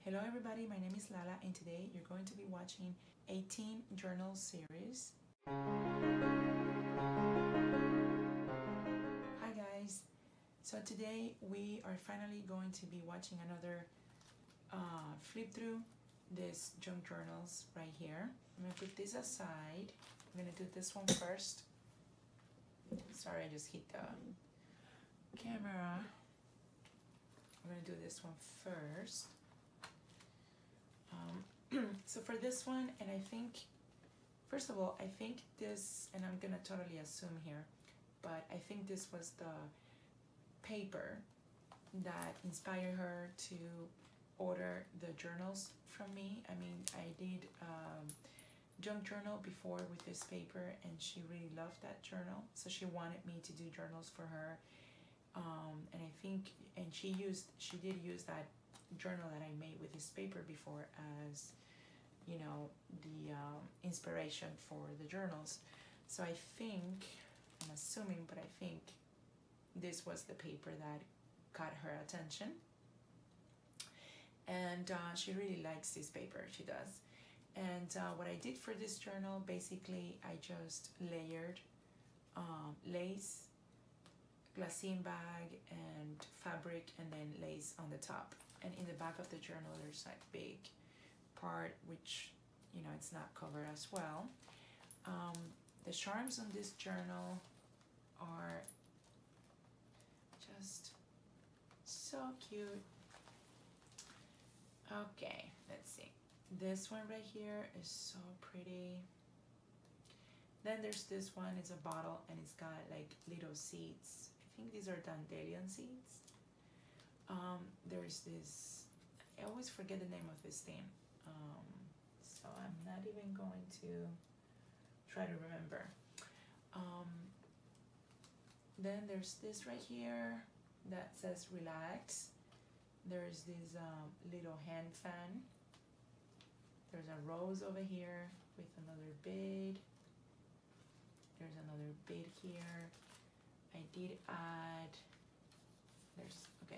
Hello everybody, my name is Lala and today you're going to be watching 18 journal series. Hi guys, so today we are finally going to be watching another flip through this junk journals right here. I'm going to put this aside. I'm going to do this one first. Sorry, I just hit the camera. I'm going to do this one first. So for this one, and I think, first of all, I think this, and I'm gonna totally assume here, but I think this was the paper that inspired her to order the journals from me. I mean, I did junk journal before with this paper, and she really loved that journal, so she wanted me to do journals for her. And I think, and she did use that journal that I made with this paper before as, you know, the inspiration for the journals. So I think, I'm assuming, but I think this was the paper that caught her attention. And she really likes this paper, she does. And what I did for this journal, basically, I just layered lace, glassine bag, and fabric, and then lace on the top. And in the back of the journal, there's like big part, which, you know, it's not covered as well. The charms on this journal are just so cute. Okay, let's see. This one right here is so pretty. Then there's this one, it's a bottle, and it's got like little seeds. I think these are dandelion seeds. There's this, I always forget the name of this thing, so I'm not even going to try to remember. Then there's this right here that says relax. There's this little hand fan. There's a rose over here with another bead. There's another bead here. I did add,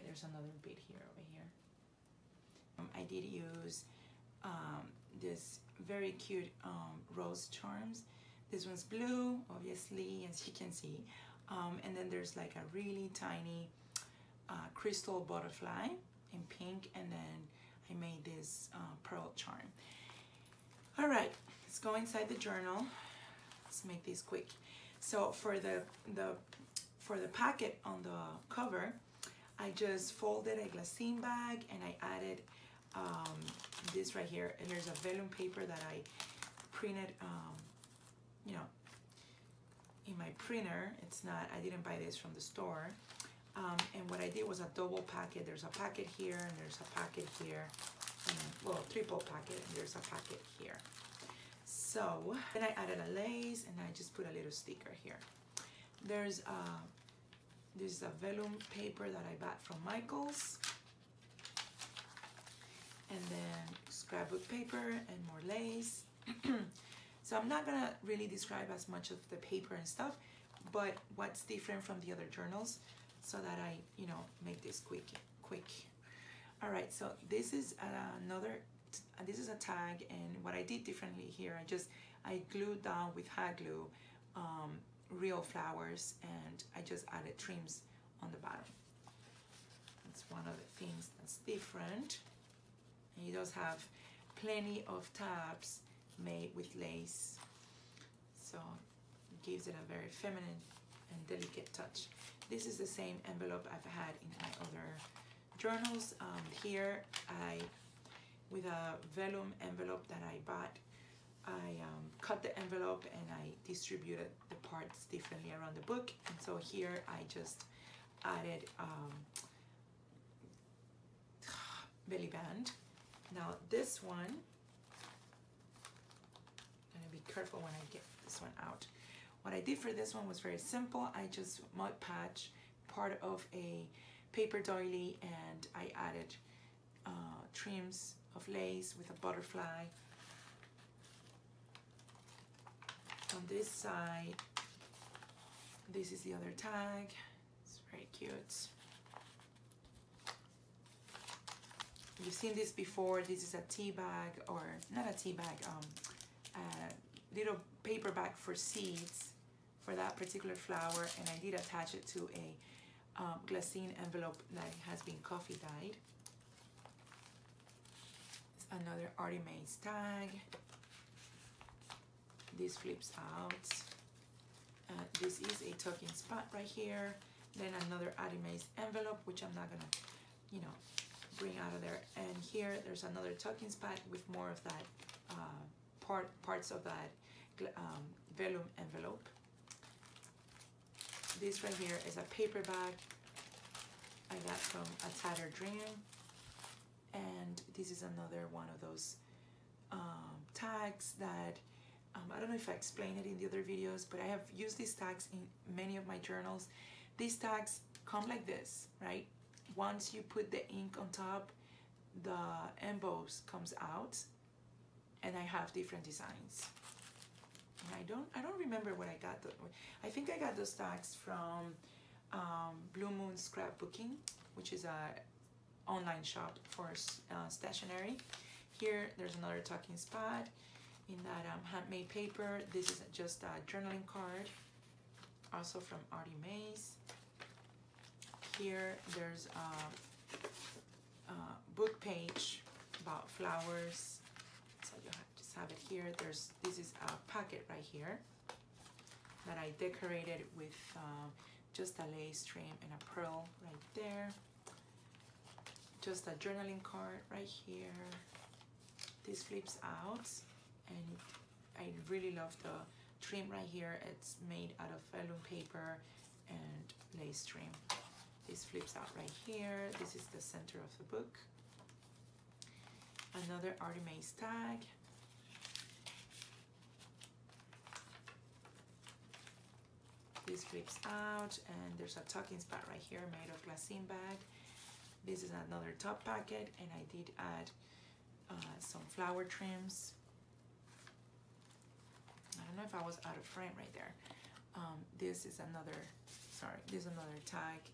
there's another bead here over here. I did use this very cute rose charms. This one's blue, obviously, as you can see. And then there's like a really tiny crystal butterfly in pink, and then I made this pearl charm. All right, let's go inside the journal. Let's make this quick. So for the packet on the cover, I just folded a glassine bag and I added this right here. And there's a vellum paper that I printed, you know, in my printer. It's not, I didn't buy this from the store. And what I did was a double packet. There's a packet here and there's a packet here. And, well, triple packet, and there's a packet here. So then I added a lace and I just put a little sticker here. There's this is a vellum paper that I bought from Michael's, and then scrapbook paper and more lace. So I'm not gonna really describe as much of the paper and stuff, but what's different from the other journals, so that I, you know, make this quick. All right, so this is this is a tag, and what I did differently here, I glued down with hot glue real flowers, and I just added trims on the bottom. That's one of the things that's different. And it does have plenty of tabs made with lace, so it gives it a very feminine and delicate touch. This is the same envelope I've had in my other journals. Here, with a vellum envelope that I bought, I cut the envelope and I distributed the parts differently around the book. And so here I just added belly band. Now this one, I'm gonna be careful when I get this one out. What I did for this one was very simple. I just mud patch part of a paper doily, and I added trims of lace with a butterfly. On this side, this is the other tag. It's very cute. you've seen this before. This is a tea bag, or not a tea bag, a little paper bag for seeds for that particular flower, and I did attach it to a glassine envelope that has been coffee dyed. It's another Artimaze tag. This flips out. This is a tucking spot right here. Then another Artimaze envelope, which I'm not gonna, you know, bring out of there. And here there's another tucking spot with more of that parts of that vellum envelope. This right here is a paper bag I got from A Tattered Dream, and this is another one of those tags that I don't know if I explained it in the other videos, but I have used these tags in many of my journals. These tags come like this, right? Once you put the ink on top, the emboss comes out, and I have different designs. And I don't remember what I got. I think I got those tags from Blue Moon Scrapbooking, which is a online shop for stationery. Here, there's another tucking spot in that handmade paper. This is just a journaling card, also from Artimaze. Here, there's a book page about flowers. So you just have it here. This is a packet right here that I decorated with just a lace trim and a pearl right there. Just a journaling card right here. This flips out, and I really love the trim right here. It's made out of vellum paper and lace trim. This flips out right here. This is the center of the book. Another Artimaze tag. This flips out, and there's a tucking spot right here made of glassine bag. This is another top packet, and I did add some flower trims. I don't know if I was out of frame right there. This is another tag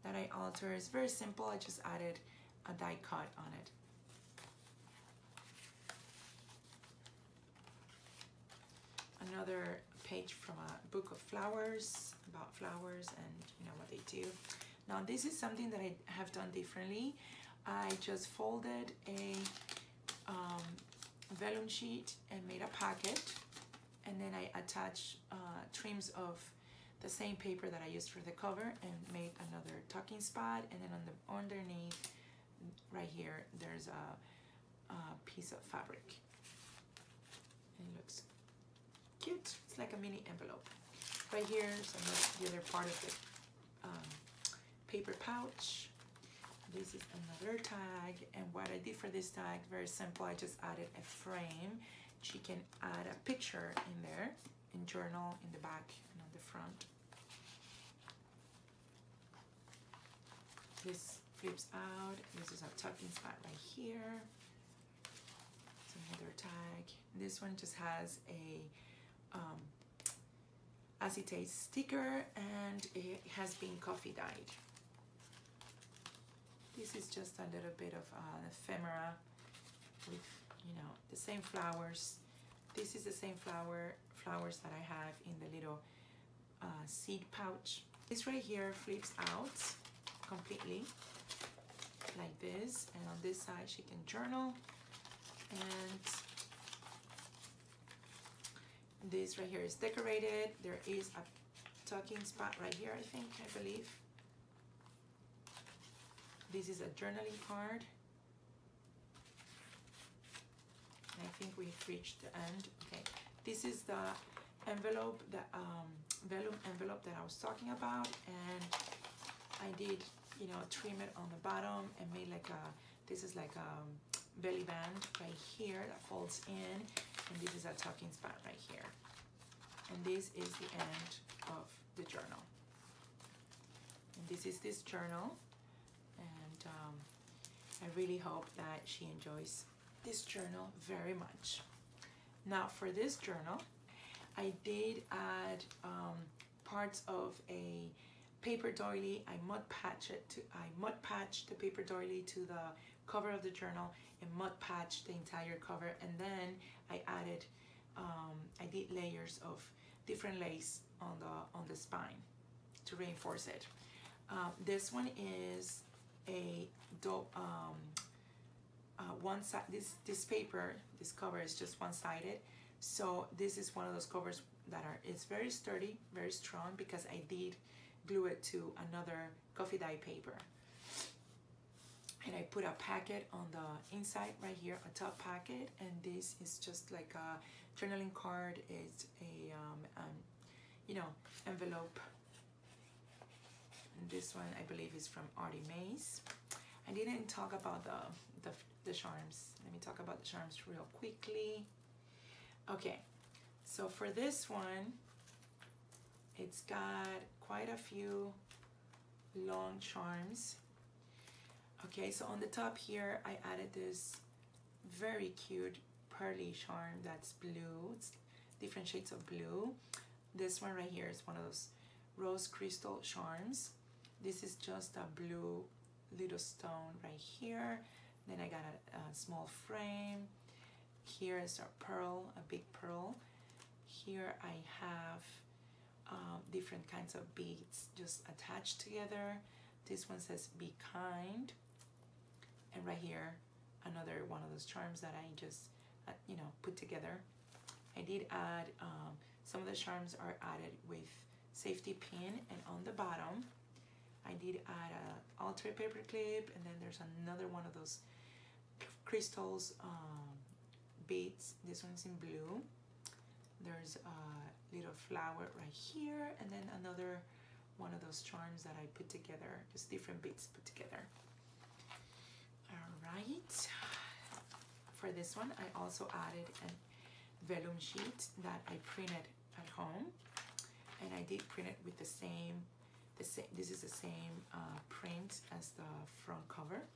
that I altered. It's very simple. I just added a die cut on it. Another page from a book of flowers, about flowers and you know what they do. Now this is something that I have done differently. I just folded a vellum sheet and made a packet, and then I attached trims of the same paper that I used for the cover and made another tucking spot, and then on the underneath right here there's a piece of fabric. It looks cute. It's like a mini envelope. Right here is the other part of the paper pouch. This is another tag, and what I did for this tag, very simple. I just added a frame. She can add a picture in there, and journal in the back and on the front. This flips out. This is a tucking spot right here. It's another tag. This one just has a acetate sticker, and it has been coffee dyed. This is just a little bit of an ephemera with, you know, the same flowers. This is the same flowers that I have in the little seed pouch. This right here flips out completely like this, and on this side she can journal, and this right here is decorated. There is a tucking spot right here, I believe. This is a journaling card. And I think we've reached the end. Okay, this is the envelope, the vellum envelope that I was talking about, and I did, you know, trim it on the bottom and made like a, this is like a belly band right here that folds in, and this is a tucking spot right here. And this is the end of the journal. And this is this journal, and I really hope that she enjoys this journal very much. Now for this journal, I did add parts of a paper doily. I mud patched the paper doily to the cover of the journal and mud patch the entire cover, and then I added I did layers of different lace on the spine to reinforce it. This one is a one side. This paper, this cover is just one-sided, so this is one of those covers that it's very sturdy, very strong, because I did glue it to another coffee dye paper. And I put a packet on the inside right here, a top packet, and this is just like a journaling card. It's a you know, envelope. And this one I believe is from Artie Mays. I didn't talk about the charms. Let me talk about the charms real quickly. Okay, so for this one, it's got quite a few long charms. Okay, so on the top here, I added this very cute pearly charm that's blue. It's different shades of blue. This one right here is one of those rose crystal charms. This is just a blue little stone right here. Then I got a small frame. Here is a pearl, a big pearl. Here I have different kinds of beads just attached together. This one says "Be kind." And right here, another one of those charms that I just, you know, put together. I did add, some of the charms are added with safety pin, and on the bottom, I did add a altar paper clip, and then there's another one of those crystals, beads. This one's in blue. There's a little flower right here, and then another one of those charms that I put together, just different beads put together. All right, for this one I also added a vellum sheet that I printed at home, and I did print it with the same, this is the same print as the front cover.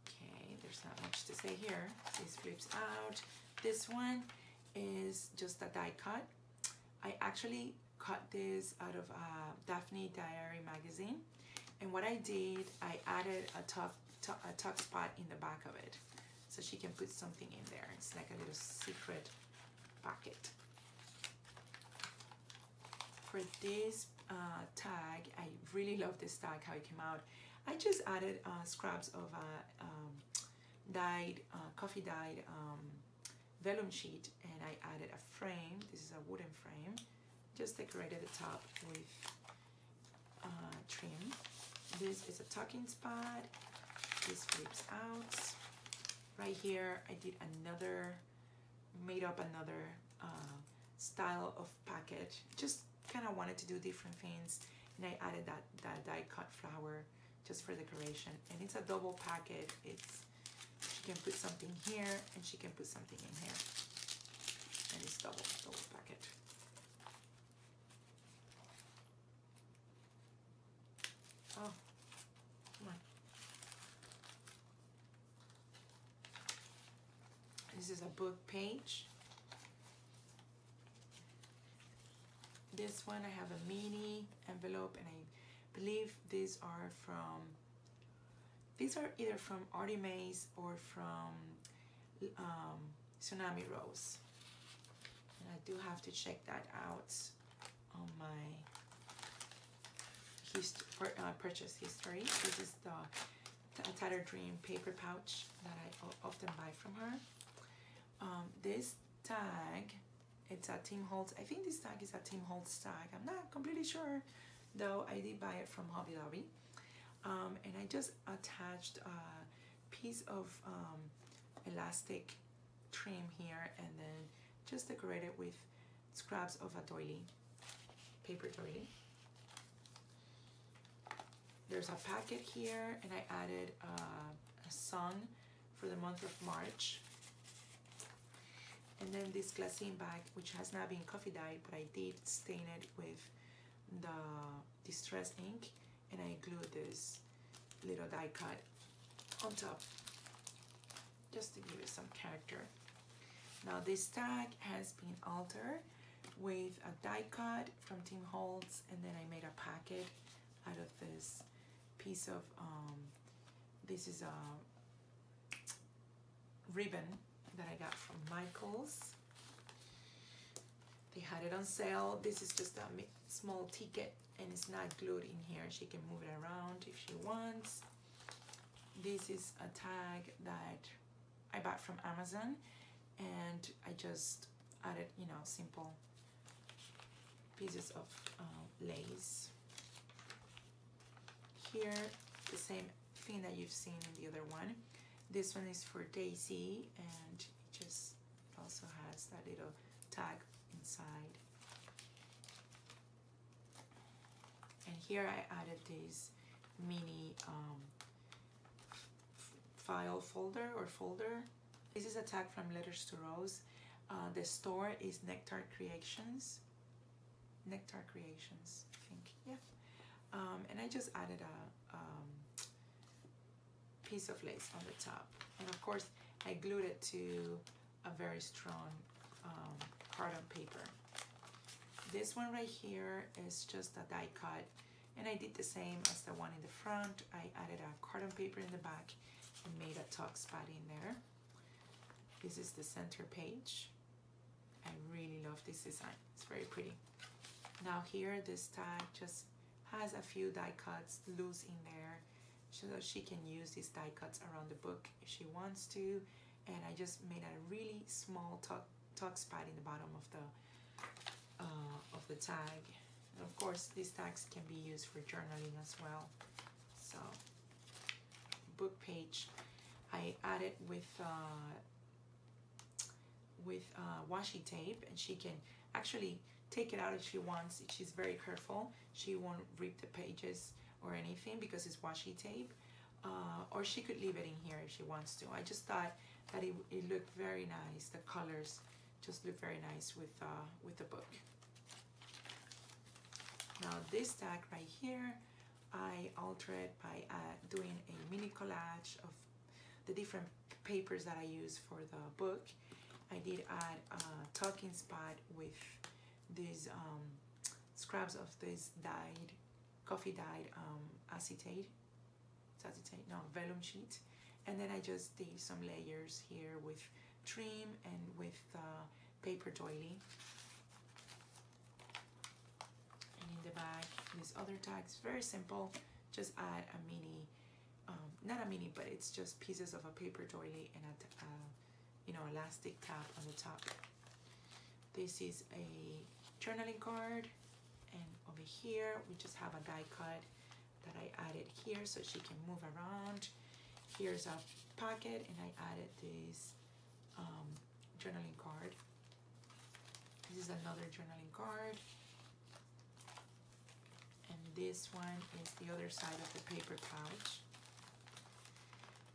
Okay, there's not much to say here. This flips out. This one is just a die cut. I actually cut this out of Daphne Diary magazine, and what I did, I added a tuck spot in the back of it, so she can put something in there. It's like a little secret pocket. For this tag, I really love this tag, how it came out. I just added scraps of coffee dyed vellum sheet, and I added a frame. This is a wooden frame. Just decorated the top with trim. This is a tucking spot. This flips out. Right here, I did made up another style of packet. Just kind of wanted to do different things, and I added that die cut flower just for decoration. And it's a double packet. She can put something here, and she can put something in here. And it's double packet. Oh, come on. This is a book page. This one, I have a mini envelope, and I believe these are either from Artie Mays or from Tsunami Rose. And I do have to check that out on my purchase history. This is the Tattered Dream paper pouch that I often buy from her. This tag, it's a Tim Holtz. I think this tag is a Tim Holtz tag. I'm not completely sure, though. I did buy it from Hobby Lobby. And I just attached a piece of elastic trim here, and then just decorated with scraps of a doily, paper doily. There's a packet here, and I added a sun for the month of March. And then this glassine bag, which has not been coffee dyed, but I did stain it with the distress ink, and I glued this little die cut on top just to give it some character. Now this tag has been altered with a die cut from Tim Holtz, and then I made a packet out of this piece of, this is a ribbon that I got from Michael's. They had it on sale. This is just a small ticket and it's not glued in here. She can move it around if she wants. This is a tag that I bought from Amazon, and I just added, you know, simple pieces of lace. Here, the same thing that you've seen in the other one. This one is for Daisy, and it also has that little tag inside. And here I added this mini file folder. This is a tag from Letters to Rose. The store is Nectar Creations, I think, yeah. And I just added a piece of lace on the top, and of course I glued it to a very strong carton paper. This one right here is just a die cut, and I did the same as the one in the front. I added a carton paper in the back and made a tuck spot in there. This is the center page. I really love this design. It's very pretty. Now here, this tag just has a few die cuts loose in there, so that she can use these die cuts around the book if she wants to. And I just made a really small tuck spot in the bottom of the tag. And of course, these tags can be used for journaling as well. So, book page, I added with washi tape, and she can actually take it out if she wants. If she's very careful, she won't rip the pages or anything because it's washi tape, or she could leave it in here if she wants to. I just thought that it looked very nice. The colors just look very nice with the book. Now this tag right here, I altered it by doing a mini collage of the different papers that I use for the book. I did add a tucking spot with these scraps of this coffee dyed vellum sheet, and then I just did some layers here with trim and with paper doily. And in the back, this other tag is very simple. Just add a mini, not a mini, but it's just pieces of a paper doily and a elastic tab on the top. This is a journaling card, and over here we just have a die cut that I added here so she can move around. Here's a pocket, and I added this journaling card. This is another journaling card, and this one is the other side of the paper pouch.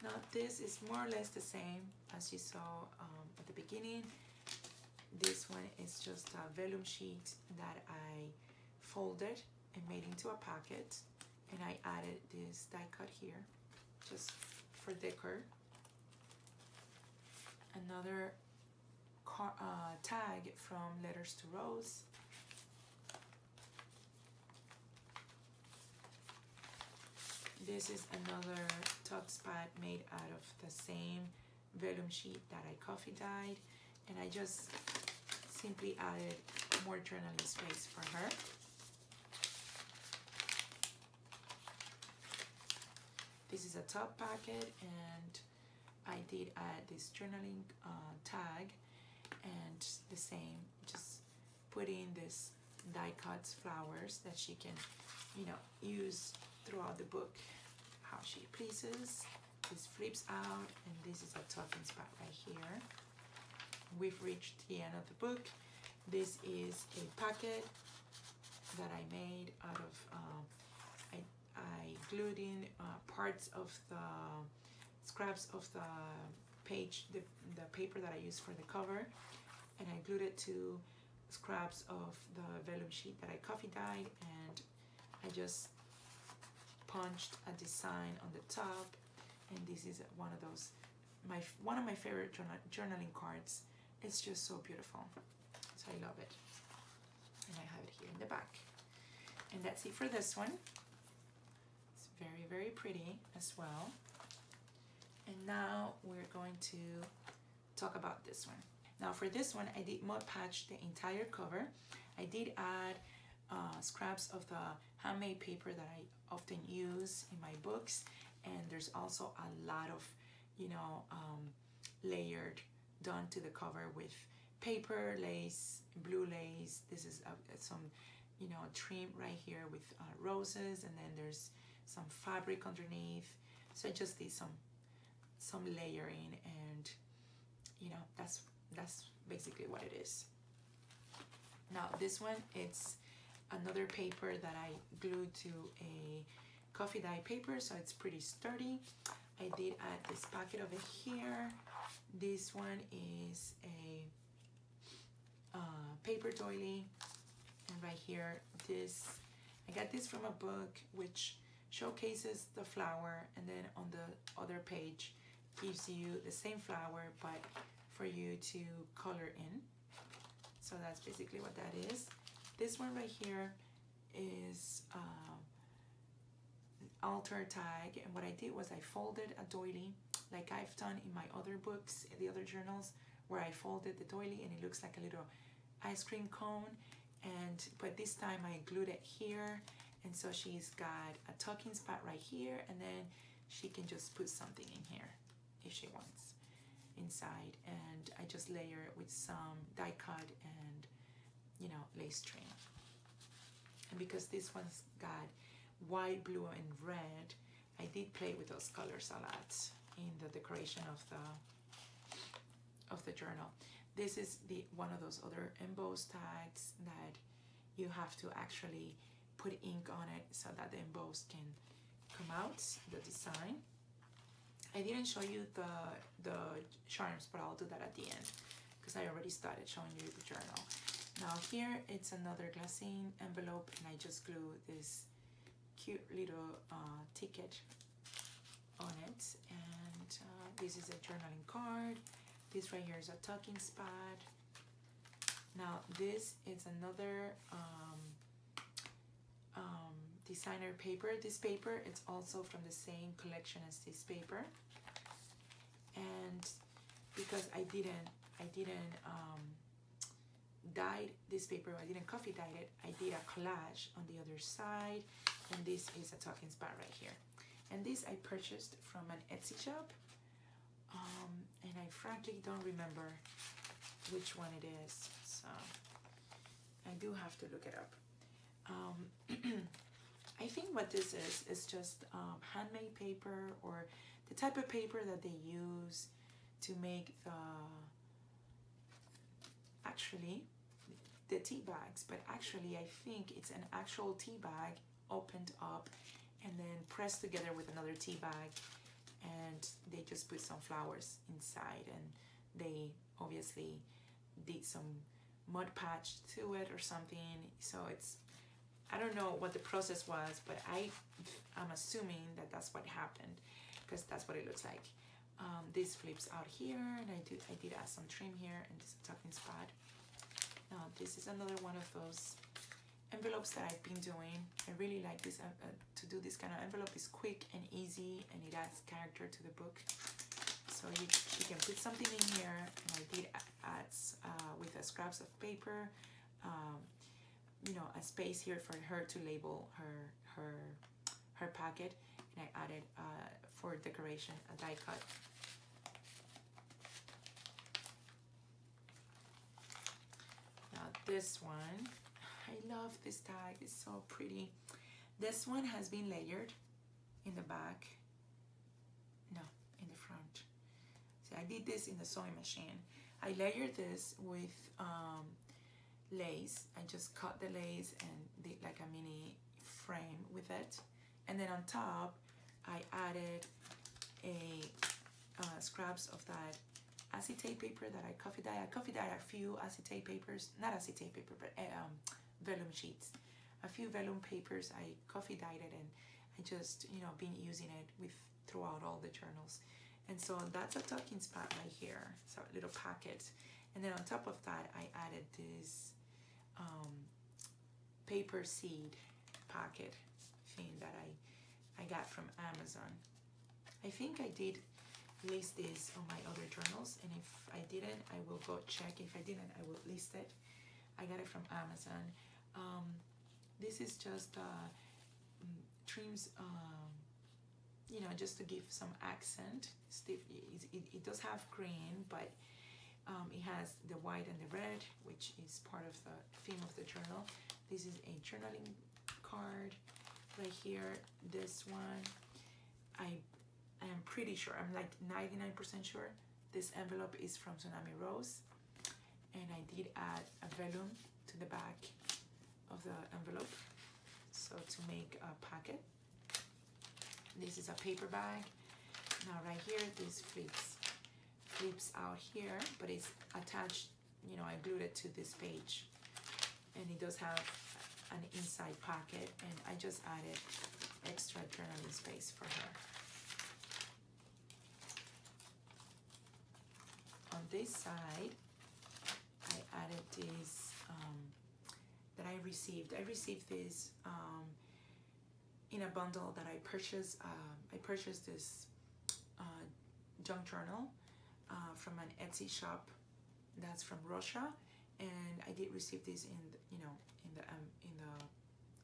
Now this is more or less the same as you saw at the beginning. This one is just a vellum sheet that I folded and made into a pocket, and I added this die cut here just for decor. Another tag from Letters to Rose. This is another tuck spot made out of the same vellum sheet that I coffee dyed, and I just simply added more journaling space for her. This is a top pocket, and I did add this journaling tag, and the same, just put in this die cuts flowers that she can, use throughout the book how she pleases. This flips out, and this is a tucking spot right here. We've reached the end of the book. This is a pocket that I made out of, I glued in parts of the scraps of the page, the paper that I used for the cover, and I glued it to scraps of the vellum sheet that I coffee dyed, and I just punched a design on the top, and this is one of those, one of my favorite journaling cards. It's just so beautiful, so I love it, and I have it here in the back. And that's it for this one. Very, very pretty as well. And now we're going to talk about this one. Now for this one, I did Mod Patch the entire cover. I did add scraps of the handmade paper that I often use in my books, and there's also a lot of, you know, layered done to the cover with paper, lace, blue lace. This is some, you know, trim right here with roses, and then there's some fabric underneath. So I just did some layering, and you know, that's basically what it is. Now this one, it's another paper that I glued to a coffee dye paper, so it's pretty sturdy. I did add this packet of it here. This one is a paper doily, and right here, I got this from a book which showcases the flower, and then on the other page gives you the same flower but for you to color in. So that's basically what that is. This one right here is altar tag, and what I did was I folded a doily like I've done in my other books, the other journals, where I folded the doily and it looks like a little ice cream cone, but this time I glued it here, and so she's got a tucking spot right here, and then she can just put something in here if she wants inside, and I just layer it with some die cut and, you know, lace trim. And because this one's got white, blue, and red, I did play with those colors a lot in the decoration of the journal. This is one of those other embossed tags that you have to actually put ink on it so that the embossed can come out, the design. I didn't show you the charms, but I'll do that at the end because I already started showing you the journal. Now here it's another glassine envelope, and I just glue this cute little ticket on it, and this is a journaling card. This right here is a tucking spot. Now this is another designer paper. This paper, it's also from the same collection as this paper, and because I didn't dyed this paper, I didn't coffee dye it, I did a collage on the other side, and this is a tucking spot right here. And this I purchased from an Etsy shop, and I frankly don't remember which one it is, so I do have to look it up. I think what this is just handmade paper, or the type of paper that they use to make the tea bags, but actually I think it's an actual tea bag opened up and then pressed together with another tea bag, and they just put some flowers inside, and they obviously did some Mod Patch to it or something. So it's, I don't know what the process was, but I'm assuming that that's what happened, because that's what it looks like. This flips out here, and I did add some trim here, and this is a tucking spot. Now this is another one of those envelopes that I've been doing. I really like this to do this kind of envelope. It's quick and easy, and it adds character to the book. So you can put something in here, and I did add with the scraps of paper, you know, a space here for her to label her packet, and I added for decoration a die cut. Now this one, I love this tag, it's so pretty. This one has been layered in the back, no, in the front. So I did this in the sewing machine. I layered this with lace. I just cut the lace and did like a mini frame with it, and then on top I added a scraps of that acetate paper that I coffee dye. I coffee dye a few acetate papers, not acetate paper, but vellum sheets. A few vellum papers, I coffee dyed it, and I just, you know, been using it with throughout all the journals. And so that's a tucking spot right here, so a little pocket. And then on top of that, I added this paper seed pocket thing that I got from Amazon. I think I did list this on my other journals, and if I didn't, I will go check. If I didn't, I will list it. I got it from Amazon. This is just trims, you know, just to give some accent. It does have green, but it has the white and the red, which is part of the theme of the journal. This is a journaling card right here. This one, I am pretty sure, I'm like 99% sure this envelope is from Tsunami Rose, and I did add a vellum to the back of the envelope, so to make a pocket. This is a paper bag. Now right here, this flips out here, but it's attached, you know, I glued it to this page, and it does have an inside pocket, and I just added extra journaling space for her. On this side, I added this that I received. I received this in a bundle that I purchased. I purchased this junk journal from an Etsy shop that's from Russia, and I did receive this in the, you know, in the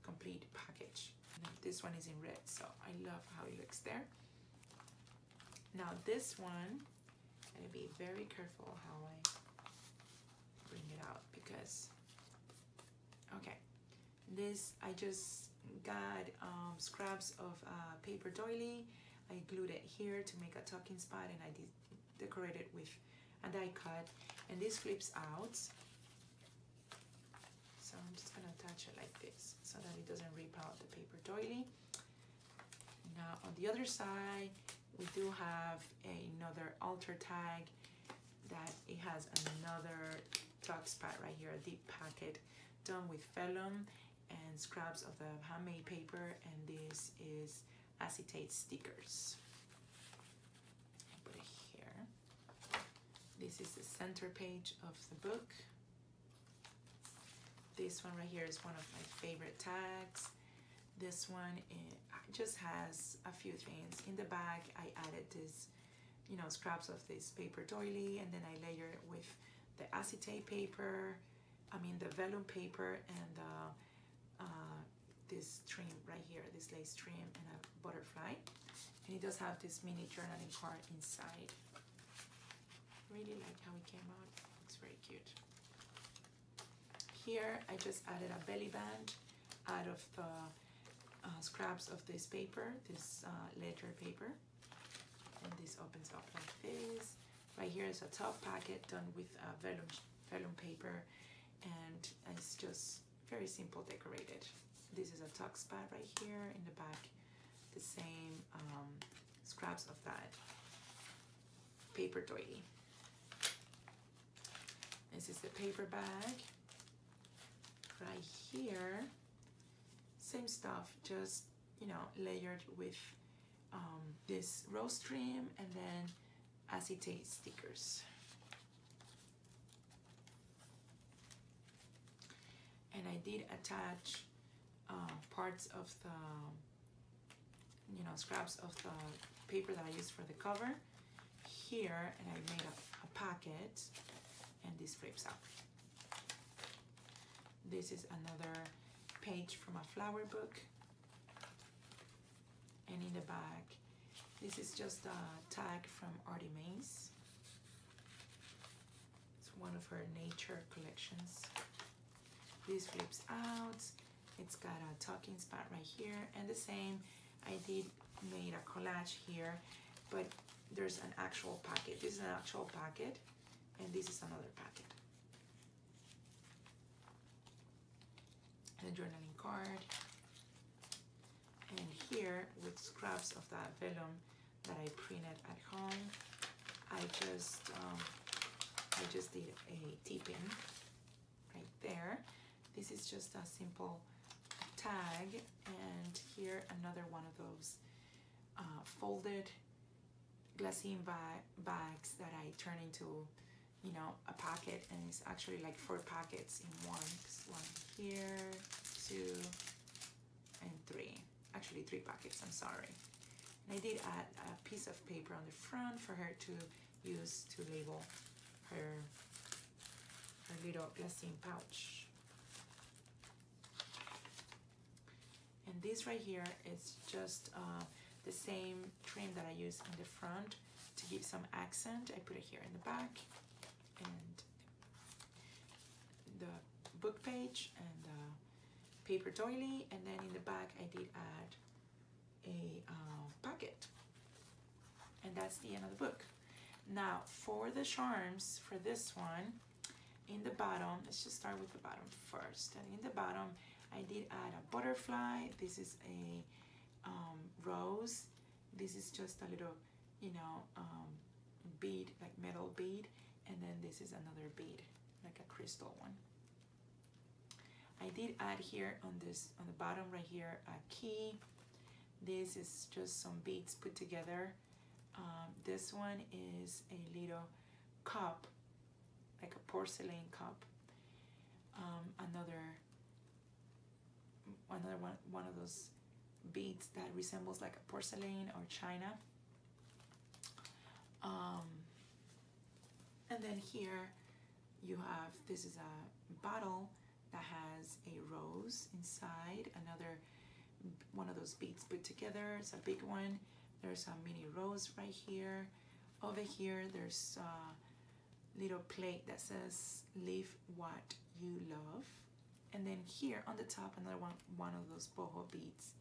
complete package. And this one is in red, so I love how it looks there. Now this one, I'm gonna be very careful how I bring it out, because okay, this I just got scraps of paper doily. I glued it here to make a tucking spot, and I decorated it with a die cut, and this flips out. So I'm just gonna attach it like this so that it doesn't rip out the paper doily. Now on the other side, we do have another altar tag that it has another tuck spot right here, a deep pocket done with vellum and scraps of the handmade paper, and this is acetate stickers. I put it here. This is the center page of the book. This one right here is one of my favorite tags. This one just has a few things. In the back, I added this, you know, scraps of this paper doily, and then I layer it with the acetate paper, the vellum paper, and this trim right here, this lace trim and a butterfly. And it does have this mini journaling card inside. Really like how it came out. Looks very cute. Here, I just added a belly band out of the scraps of this paper, this letter paper, and this opens up like this. Right here is a top packet done with vellum paper, and it's just very simple decorated. This is a tuck spot right here in the back, the same scraps of that paper doily. This is the paper bag. Right here, same stuff, just, you know, layered with this rose trim and then acetate stickers. And I did attach parts of the, you know, scraps of the paper that I used for the cover here, and I made a pocket, and this flips out. This is another page from a flower book, and in the back, this is just a tag from Artie Mays. It's one of her nature collections. This flips out. It's got a tucking spot right here, and the same, I did made a collage here, but there's an actual packet. This is an actual packet, and this is another packet. And a journaling card, and here with scraps of that vellum that I printed at home, I just did a T-pin right there. This is just a simple tag, and here another one of those folded glassine bags that I turn into, you know, a pocket, and it's actually like 4 packets in one. One here, 2, and 3. actually 3 packets, I'm sorry. And I did add a piece of paper on the front for her to use to label her little glassine pouch. And this right here is just the same trim that I use in the front to give some accent. I put it here in the back, and the book page and the paper doily, and then in the back I did add a pocket, and that's the end of the book. Now for the charms, for this one, in the bottom, let's just start with the bottom first. And in the bottom I did add a butterfly. This is a rose. This is just a little, you know, bead, like metal bead, and then this is another bead, like a crystal one. I did add here on the bottom right here a key. This is just some beads put together. This one is a little cup, like a porcelain cup. Another one of those beads that resembles like a porcelain or china. And then here you have, this is a bottle that has a rose inside, another one of those beads put together. It's a big one. There's a mini rose right here. Over here there's a little plate that says live what you love. And then here on the top, another one of those boho beads.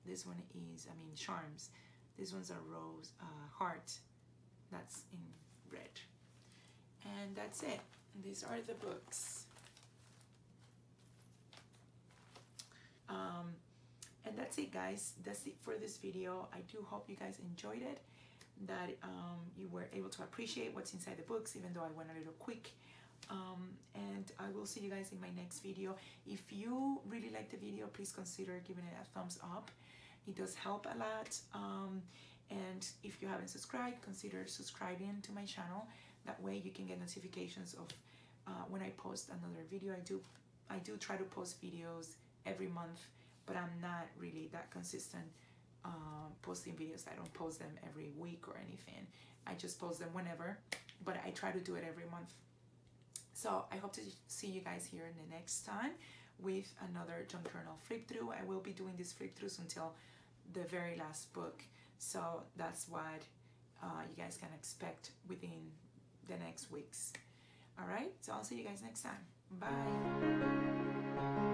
This one is, I mean, charms. This one's a rose heart that's in red. And that's it. These are the books. And that's it, guys. That's it for this video. I do hope you guys enjoyed it, that you were able to appreciate what's inside the books, even though I went a little quick. And I will see you guys in my next video. If you really like the video, please consider giving it a thumbs up. It does help a lot. And if you haven't subscribed, consider subscribing to my channel. That way you can get notifications of when I post another video. I do try to post videos every month, but I'm not really that consistent posting videos. I don't post them every week or anything. I just post them whenever, but I try to do it every month. So I hope to see you guys here in the next time with another junk journal flip through. I will be doing these flip throughs until the very last book, so that's what you guys can expect within the next weeks. All right, so I'll see you guys next time. Bye.